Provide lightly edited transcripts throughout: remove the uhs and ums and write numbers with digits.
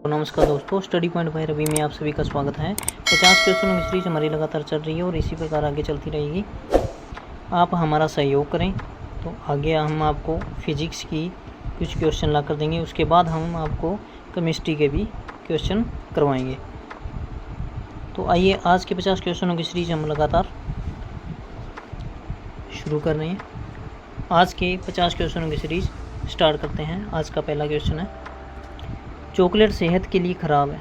नमस्कार दोस्तों, study point by Ravi में आप सभी का स्वागत है। 50 क्वेश्चनों की सीरीज हमारी लगातार चल रही है और इसी प्रकार आगे चलती रहेगी। आप हमारा सहयोग करें तो आगे हम आपको फिजिक्स की कुछ क्वेश्चन ला कर देंगे। उसके बाद हम आपको केमिस्ट्री के भी क्वेश्चन करवाएंगे। तो आइए आज के 50 क्वेश्चनों की सीरीज हम लगातार शुरू कर रहे हैं। आज के 50 क्वेश्चनों की सीरीज स्टार्ट करते हैं। आज का पहला क्वेश्चन है, चॉकलेट सेहत के लिए ख़राब है।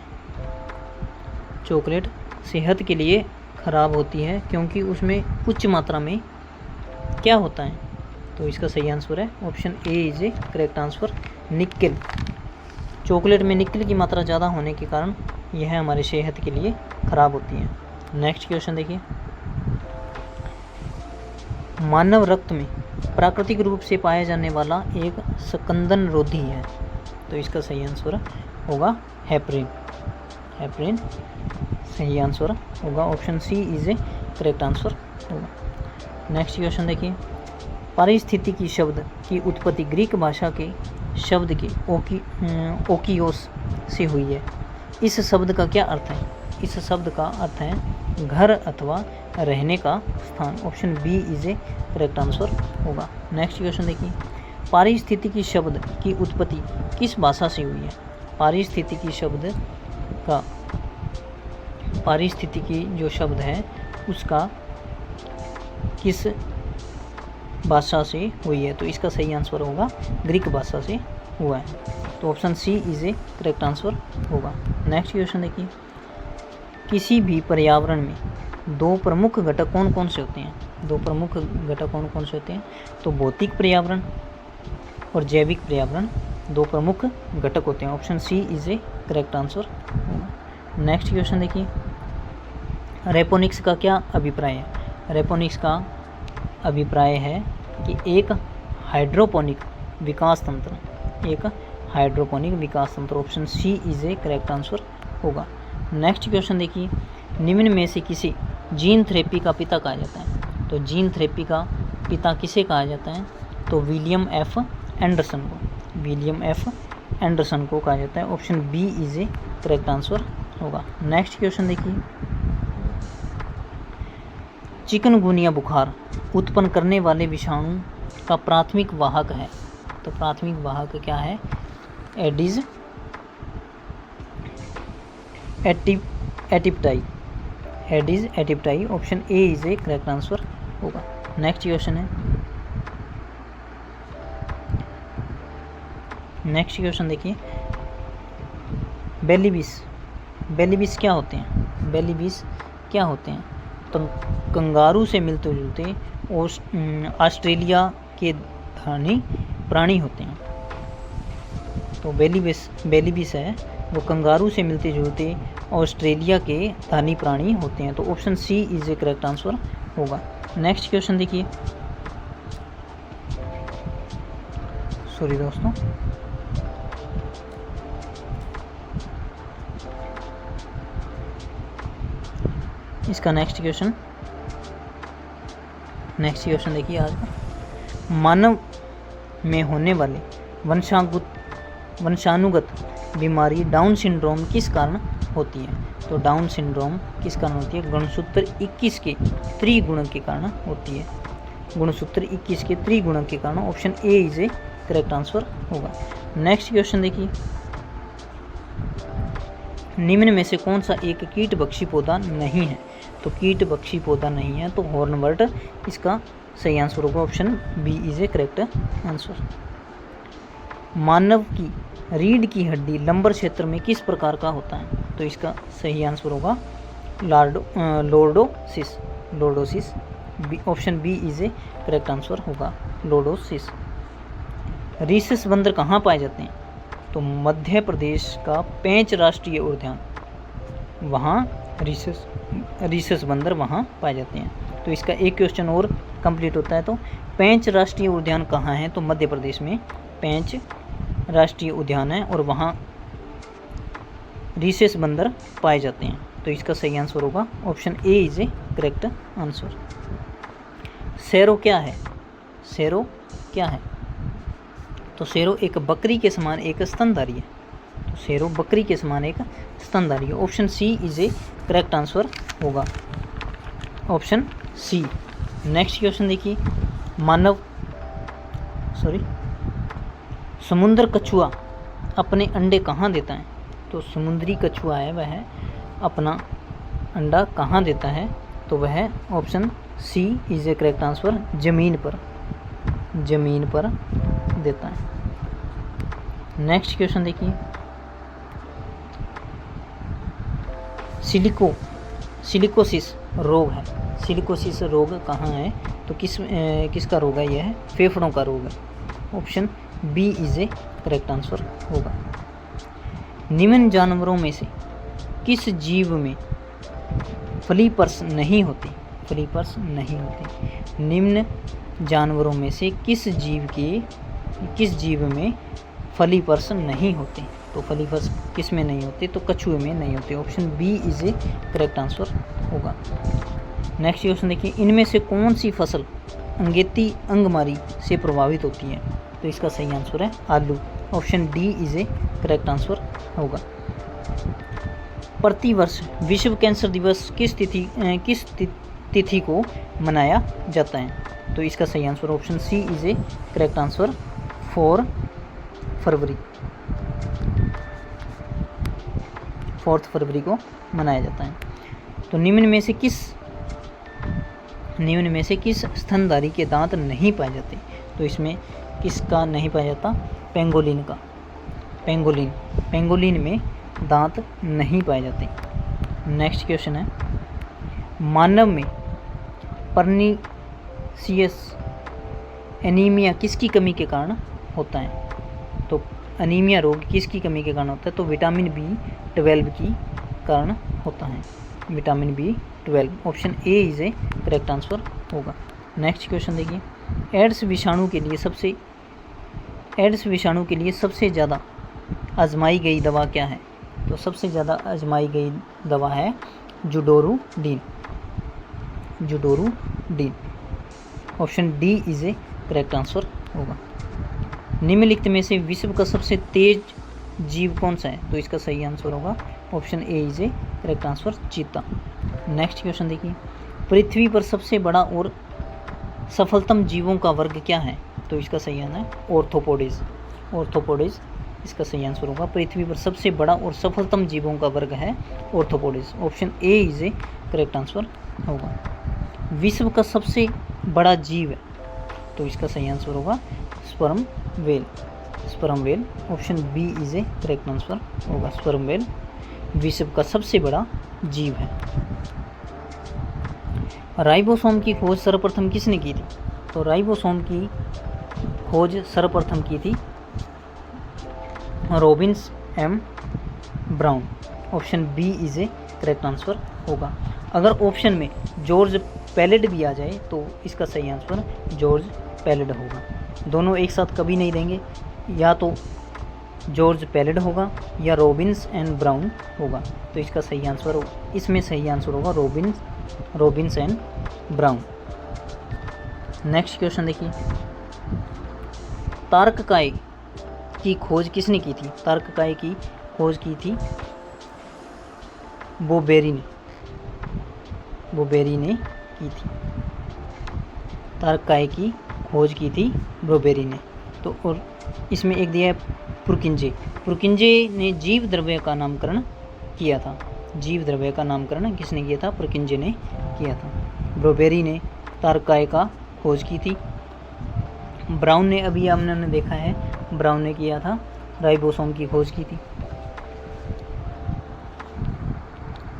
चॉकलेट सेहत के लिए ख़राब होती है क्योंकि उसमें उच्च मात्रा में क्या होता है? तो इसका सही आंसर है option A is a correct answer, nickel. Chocolate में निकेल की मात्रा ज़्यादा होने के कारण यह हमारी सेहत के लिए ख़राब होती है। नेक्स्ट क्वेश्चन देखिए, मानव रक्त में प्राकृतिक रूप से पाया जाने वाला एक स्कंदन रोधी है। तो इसका सही आंसर होगा हेपरिन। हेपरिन सही आंसर होगा, option C is a correct answer होगा। नेक्स्ट क्वेश्चन देखिए, पारिस्थितिकी शब्द की उत्पत्ति ग्रीक भाषा के शब्द के ओकियोस से हुई है। इस शब्द का क्या अर्थ है? इस शब्द का अर्थ है घर अथवा रहने का स्थान, option B is a correct answer होगा। नेक्स्ट क्वेश्चन देखिए, पारिस्थितिकी शब्द की उत्पत्ति किस भाषा से हुई है? पारिस्थितिकी शब्द का पारिस्थितिकी जो शब्द है उसका किस भाषा से हुई है? तो इसका सही आंसर होगा ग्रीक भाषा से हुआ है, तो option C is a correct answer होगा। नेक्स्ट क्वेश्चन देखिए, किसी भी पर्यावरण में दो प्रमुख घटक कौन कौन से होते हैं? दो प्रमुख घटक कौन कौन से होते हैं? तो भौतिक पर्यावरण और जैविक पर्यावरण दो प्रमुख घटक होते हैं, option C is a correct answer होगा। नेक्स्ट क्वेश्चन देखिए, रेपोनिक्स का क्या अभिप्राय है? रेपोनिक्स का अभिप्राय है कि एक हाइड्रोपोनिक विकास तंत्र, एक हाइड्रोपोनिक विकास तंत्र, option C is a correct answer होगा। नेक्स्ट क्वेश्चन देखिए, निम्न में से किसे जीन थेरेपी का पिता कहा जाता है? तो जीन थेरेपी का पिता किसे कहा जाता है? तो विलियम एफ एंडरसन को, विलियम एफ एंडरसन को कहा जाता है, option B is a correct answer होगा। नेक्स्ट क्वेश्चन देखिए, चिकनगुनिया बुखार उत्पन्न करने वाले विषाणु का प्राथमिक वाहक है। तो प्राथमिक वाहक क्या है? Aedes aegypti, Aedes aegypti, option A is a correct answer होगा। नेक्स्ट क्वेश्चन है, नेक्स्ट क्वेश्चन देखिए, बेलीबिस, बेलीबिस क्या होते हैं? बेलीबिस क्या होते हैं? तो कंगारू से मिलते जुलते ऑस्ट्रेलिया के धानी प्राणी होते हैं। तो बेलीबिस है वो कंगारू से मिलते जुलते ऑस्ट्रेलिया के धानी प्राणी होते हैं, तो option C is a correct answer होगा। नेक्स्ट क्वेश्चन देखिए, सॉरी दोस्तों, इसका नेक्स्ट क्वेश्चन देखिए आज का, मानव में होने वाले वंशानुगत बीमारी डाउन सिंड्रोम किस कारण होती है? तो डाउन सिंड्रोम किस कारण होती है? गुणसूत्र 21 के त्रिगुणक के कारण होती है, गुणसूत्र 21 के त्रिगुणक के कारण, option A is a correct answer होगा। नेक्स्ट क्वेश्चन देखिए, निम्न में से कौन सा एक कीटभक्षी पौधा नहीं है? तो कीटभक्षी पौधा नहीं है तो हॉर्नवर्ट इसका सही आंसर होगा, option B is a correct answer. मानव की रीढ़ की हड्डी लंबर क्षेत्र में किस प्रकार का होता है? तो इसका सही आंसर होगा lordosis, lordosis, option B is a correct answer होगा, लॉर्डोसिस। रीसस बंदर कहाँ पाए जाते हैं? तो मध्य प्रदेश का पेंच राष्ट्रीय उद्यान, वहाँ रीसस बंदर वहाँ पाए जाते हैं। तो इसका एक क्वेश्चन और कंप्लीट होता है। तो पेंच राष्ट्रीय उद्यान कहाँ है? तो मध्य प्रदेश में पेंच राष्ट्रीय उद्यान है और वहाँ रीसस बंदर पाए जाते हैं, तो इसका सही आंसर होगा, option A is a correct answer. Serow क्या है? सेरो क्या है? तो सेरो एक बकरी के समान एक स्तनधारी है। शेरों बकरी के समान एक स्तनधारी है। Option C is a correct answer होगा, ऑप्शन सी। नेक्स्ट क्वेश्चन देखिए, समुद्र कछुआ अपने अंडे कहाँ देता है? तो समुद्री कछुआ है वह अपना अंडा कहाँ देता है? तो वह option C is a correct answer, जमीन पर देता है। नेक्स्ट क्वेश्चन देखिए, सिलिकोसिस रोग है। सिलिकोसिस रोग कहाँ है? तो किसका रोग है? यह है फेफड़ों का रोग है। Option B is a correct answer होगा। निम्न जानवरों में से किस जीव में फ्लिपर्स नहीं होते? निम्न जानवरों में से किस जीव में फ्लिपर्स नहीं होते? तो फ्लिपर्स किस में नहीं होते? तो कछुए में नहीं होते। Option B is a correct answer होगा। नेक्स्ट क्वेश्चन देखिए, इनमें से कौन सी फसल अंगेती अंगमारी से प्रभावित होती है? तो इसका सही आंसर है आलू। Option D is a correct answer होगा। प्रतिवर्ष विश्व कैंसर दिवस किस तिथि को मनाया जाता है? तो इसका सही answer option C is a correct answer, 4 फरवरी को मनाया जाता है। तो निम्न में से किस स्तनधारी के दांत नहीं पाए जाते? तो इसमें किसका नहीं पाया जाता? पेंगोलिन का। पेंगोलिन में दांत नहीं पाए जाते। नेक्स्ट क्वेश्चन है, मानव में पर्नीशियस एनीमिया किसकी कमी के कारण होता है? तो एनीमिया रोग किसकी कमी के कारण होता है? तो विटामिन B12 की कारण होता है, vitamin B12। Option A is a correct answer होगा। नेक्स्ट क्वेश्चन देखिए, एड्स विषाणु के लिए सबसे ज़्यादा आजमाई गई दवा क्या है? तो सबसे ज़्यादा आजमाई गई दवा है जुडोरुडीन। Option D is a correct answer होगा। निम्नलिखित में से विश्व का सबसे तेज जीव कौन सा है? तो इसका सही आंसर होगा option A is a correct answer, चीता। नेक्स्ट क्वेश्चन देखिए, पृथ्वी पर सबसे बड़ा और सफलतम जीवों का वर्ग क्या है? तो इसका सही आंसर है ऑर्थोपोडिस। इसका सही आंसर होगा। पृथ्वी पर सबसे बड़ा और सफलतम जीवों का वर्ग है arthropods. Option A is a correct answer होगा। विश्व का सबसे बड़ा जीव है, तो इसका सही आंसर होगा sperm whale. Option B is a correct answer होगा, स्पर्म वेल विश्व का सबसे बड़ा जीव है। राइबोसोम की खोज सर्वप्रथम किसने की थी? तो राइबोसोम की खोज सर्वप्रथम की थी Robbins M Brown. Option B is a correct answer होगा। अगर ऑप्शन में जॉर्ज पैलेड भी आ जाए तो इसका सही आंसर जॉर्ज पैलेड होगा। दोनों एक साथ कभी नहीं देंगे, या तो जॉर्ज पैलेड होगा या रॉबिन्स एंड ब्राउन होगा। तो इसका सही आंसर इसमें सही आंसर होगा Robins and brown. Next question देखिए, तारककाय की खोज किसने की थी? तारककाय की खोज की थी बोबेरी ने की थी। तारककाय की खोज की थी बोबेरी ने। तो और इसमें एक दिया है पुरकिंजे ने जीव द्रव्य का नामकरण किया था। जीव द्रव्य का नामकरण किसने किया था? पुरकिंजे ने किया था। बोबेरी ने तारककाय का खोज की थी। ब्राउन ने अभी हमने देखा है, ब्राउन ने किया था, राइबोसोम की खोज की थी।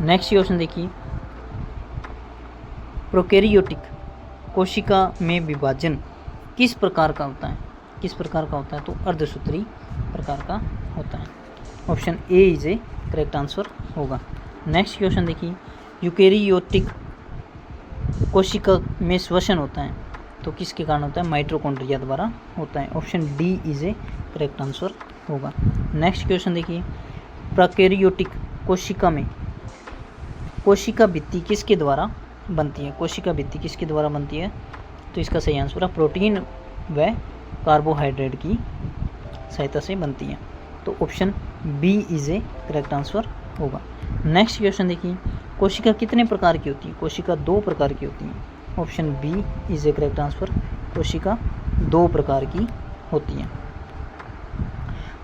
नेक्स्ट क्वेश्चन देखिए, प्रोकैरियोटिक कोशिका में विभाजन किस प्रकार का होता है? तो अर्धसूत्री प्रकार का होता है। Option A is a correct answer होगा। नेक्स्ट क्वेश्चन देखिए, यूकेरियोटिक कोशिका में श्वसन होता है, तो किसके कारण होता है? माइटोकॉन्ड्रिया द्वारा होता है। Option D is a correct answer होगा। नेक्स्ट क्वेश्चन देखिए, प्रोकैरियोटिक कोशिका में कोशिका भित्ति किसके द्वारा बनती है? तो इसका सही आंसर है प्रोटीन व कार्बोहाइड्रेट की सहायता से बनती है। तो option B is a correct answer होगा। नेक्स्ट क्वेश्चन देखिए, कोशिका कितने प्रकार की होती है? कोशिका 2 प्रकार की होती है। Option B is a correct answer. कोशिका 2 प्रकार की होती हैं।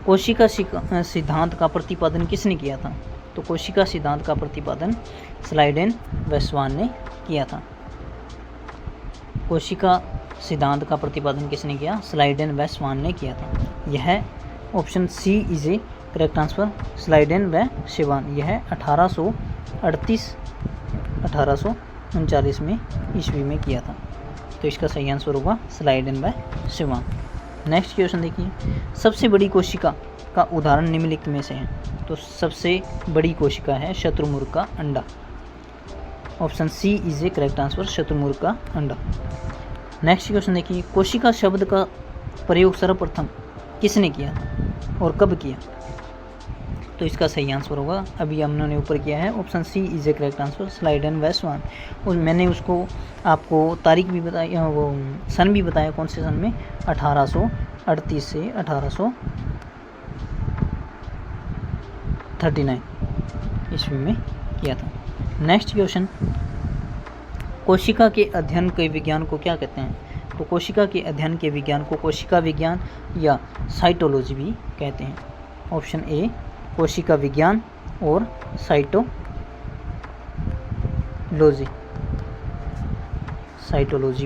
कोशिका सिद्धांत का प्रतिपादन किसने किया था? तो कोशिका सिद्धांत का प्रतिपादन स्लाइडेन व स्वान ने किया था। कोशिका सिद्धांत का प्रतिपादन किसने किया? स्लाइडेन व स्वान ने किया था। यह option C is a correct answer. Schleiden व शिवान, यह 1839 में ईस्वी में किया था। तो इसका सही आंसर होगा स्लाइडेन व शिवान। नेक्स्ट क्वेश्चन देखिए, सबसे बड़ी कोशिका का उदाहरण निम्नलिखित में से है। तो सबसे बड़ी कोशिका है शत्रुमुर्ग का अंडा। Option C is a correct answer, शत्रुमुर्ग का अंडा। नेक्स्ट क्वेश्चन देखिए, कोशिका शब्द का प्रयोग सर्वप्रथम किसने किया और कब किया? तो इसका सही आंसर होगा, अभी हमने ऊपर किया है, option C is a correct answer, Schleiden व स्वान। और मैंने उसको आपको तारीख भी बताई, वो सन भी बताया, कौन से सन में? 1838 से 1839 ईस्वी में किया था। नेक्स्ट क्वेश्चन, कोशिका के अध्ययन के विज्ञान को क्या कहते हैं? तो कोशिका के अध्ययन के विज्ञान को कोशिका विज्ञान या साइटोलॉजी भी कहते हैं। ऑप्शन ए कोशिका विज्ञान और साइटोलॉजी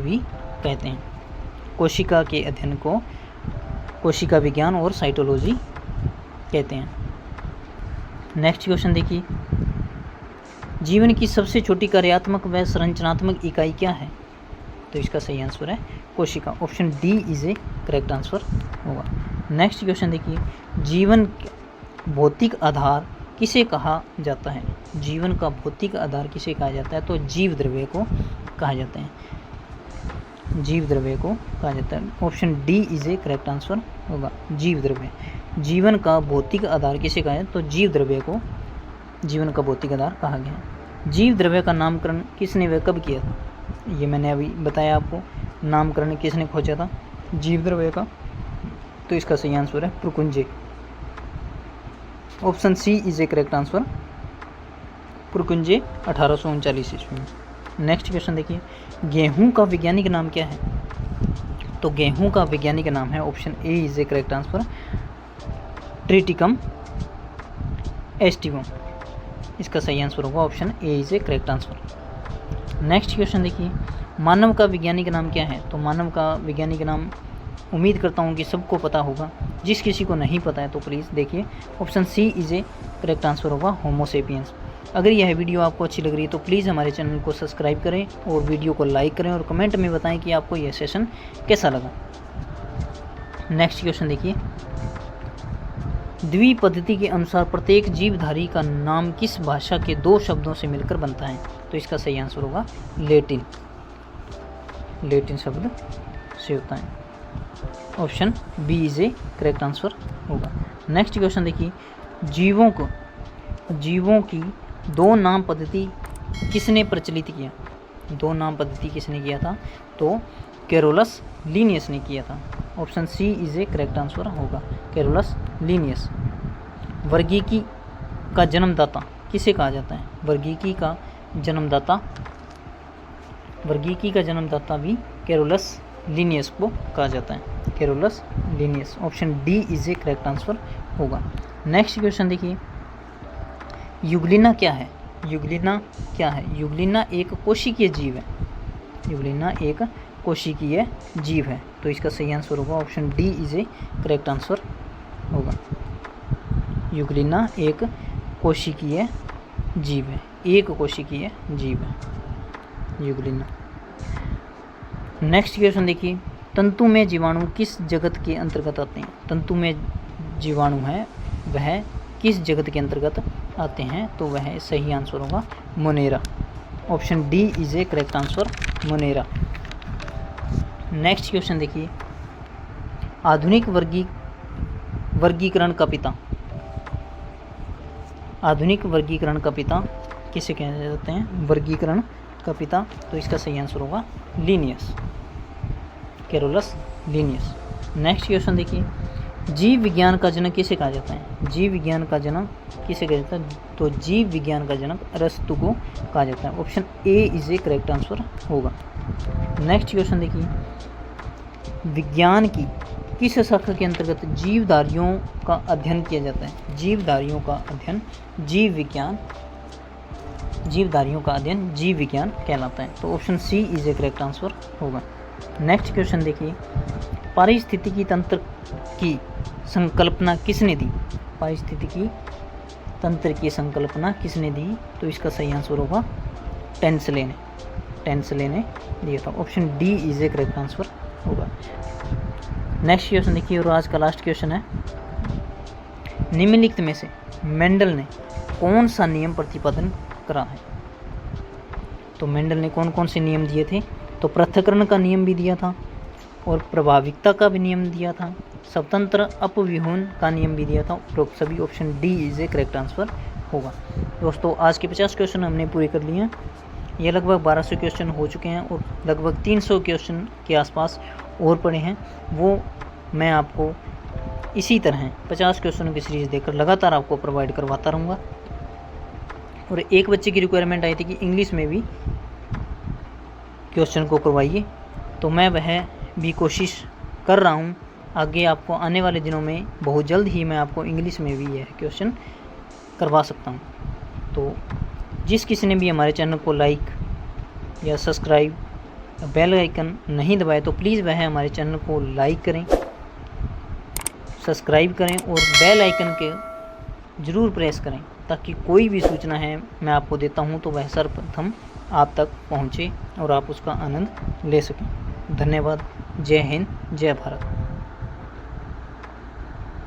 भी कहते हैं। कोशिका के अध्ययन को कोशिका विज्ञान और साइटोलॉजी कहते हैं। नेक्स्ट क्वेश्चन देखिए, जीवन की सबसे छोटी कार्यात्मक व संरचनात्मक इकाई क्या है? तो इसका सही आंसर है कोशिका। Option D is a correct answer होगा। नेक्स्ट क्वेश्चन देखिए, जीवन भौतिक आधार किसे कहा जाता है? जीवन का भौतिक आधार किसे कहा जाता है? तो जीव द्रव्य को कहा जाता है। जीव द्रव्य को कहा जाता है। Option D is a correct answer होगा, जीव द्रव्य। जीवन का भौतिक आधार किसे कहा है? तो जीव द्रव्य को जीवन का भौतिक आधार कहा गया है। जीव द्रव्य का नामकरण किसने व कब किया था? ये मैंने अभी बताया आपको, नामकरण किसने खोजा था जीव द्रव्य का? तो इसका सही आंसर है Purkinje. Option C is a correct answer, Purkinje 1839 ईस्वी में। नेक्स्ट क्वेश्चन देखिए, गेहूं का वैज्ञानिक नाम क्या है? तो गेहूं का वैज्ञानिक नाम है, option A is a correct answer, Triticum aestivum. इसका सही आंसर होगा option A is a correct answer. Next question देखिए, मानव का वैज्ञानिक नाम क्या है? तो मानव का वैज्ञानिक नाम उम्मीद करता हूँ कि सबको पता होगा। जिस किसी को नहीं पता है तो प्लीज़ देखिए, option C is a correct answer होगा, होमो सेपियंस। अगर यह वीडियो आपको अच्छी लग रही है तो प्लीज़ हमारे चैनल को सब्सक्राइब करें और वीडियो को लाइक करें और कमेंट में बताएं कि आपको यह सेशन कैसा लगा। नेक्स्ट क्वेश्चन देखिए, द्विपद्धति के अनुसार प्रत्येक जीवधारी का नाम किस भाषा के 2 शब्दों से मिलकर बनता है? तो इसका सही आंसर होगा लेटिन शब्द से होता है। Option B is a correct answer होगा। नेक्स्ट क्वेश्चन देखिए, जीवों की 2 नाम पद्धति किसने प्रचलित किया? 2 नाम पद्धति किसने किया था? तो कैरोलस लीनियस ने किया था। Option C is a correct answer होगा, कैरोलस लीनियस। वर्गीकी का जन्मदाता किसे कहा जाता है? वर्गीकी का जन्मदाता भी कैरोलस लीनियस को कहा जाता है, Carolus Linnaeus. Option D is a correct answer होगा। नेक्स्ट क्वेश्चन देखिए, युगलिना क्या है? युगलिना क्या है? युगलिना एक कोशिकीय जीव है। युगलिना एक कोशिकीय जीव है, तो इसका सही आंसर होगा option D is a correct answer होगा। युगलिना एक कोशिकीय जीव है, एक कोशिकीय जीव है युगलिना। नेक्स्ट क्वेश्चन देखिए, तंतु में जीवाणु किस जगत के अंतर्गत आते हैं? तंतु में जीवाणु है वह किस जगत के अंतर्गत आते हैं? तो वह सही आंसर होगा Monera. Option D is a correct answer, Monera. Next question देखिए, आधुनिक वर्गीकरण का पिता, आधुनिक वर्गीकरण का पिता किसे कहे जाते हैं? वर्गीकरण का पिता, तो इसका सही आंसर होगा Linnaeus, Carolus Linnaeus. Next question देखिए, जीव विज्ञान का जनक किसे कहा जाता है? जीव विज्ञान का जनक किसे कहा जाता है? तो जीव विज्ञान का जनक अरस्तु को कहा जाता है। Option A is a correct answer होगा। नेक्स्ट क्वेश्चन देखिए, विज्ञान की किस शाखा के अंतर्गत जीवधारियों का अध्ययन किया जाता है? जीवधारियों का अध्ययन जीव विज्ञान, जीवधारियों का अध्ययन जीव विज्ञान कहलाता है। तो option C is a correct answer होगा। नेक्स्ट क्वेश्चन देखिए, पारिस्थितिकी तंत्र की संकल्पना किसने दी? पारिस्थितिकी तंत्र की संकल्पना किसने दी? तो इसका सही आंसर होगा टेंसले ने, टेंसले ने दिया था। Option D is a correct answer होगा। नेक्स्ट क्वेश्चन देखिए, और आज का लास्ट क्वेश्चन है, निम्नलिखित में से मेंडल ने कौन सा नियम प्रतिपादन करा है? तो मेंडल ने कौन कौन से नियम दिए थे? तो पृथक्करण का नियम भी दिया था, और प्रभाविकता का भी नियम दिया था, स्वतंत्र अपव्यूहन का नियम भी दिया था, और सभी option D is a correct answer होगा। दोस्तों आज के 50 क्वेश्चन हमने पूरे कर लिए हैं। ये लगभग 1200 क्वेश्चन हो चुके हैं और लगभग 300 क्वेश्चन के आसपास और पड़े हैं। वो मैं आपको इसी तरह 50 क्वेश्चनों की सीरीज़ देकर लगातार आपको प्रोवाइड करवाता रहूँगा। और एक बच्चे की रिक्वायरमेंट आई थी कि इंग्लिश में भी क्वेश्चन को करवाइए, तो मैं वह भी कोशिश कर रहा हूँ। आगे आपको आने वाले दिनों में बहुत जल्द ही मैं आपको इंग्लिश में भी यह क्वेश्चन करवा सकता हूँ। तो जिस किसी ने भी हमारे चैनल को लाइक या सब्सक्राइब या बेल आइकन नहीं दबाया तो प्लीज़ वह हमारे चैनल को लाइक करें, सब्सक्राइब करें और बेल आइकन के ज़रूर प्रेस करें, ताकि कोई भी सूचना है मैं आपको देता हूं तो वह सर्वप्रथम आप तक पहुंचे और आप उसका आनंद ले सकें। धन्यवाद। जय हिंद, जय भारत।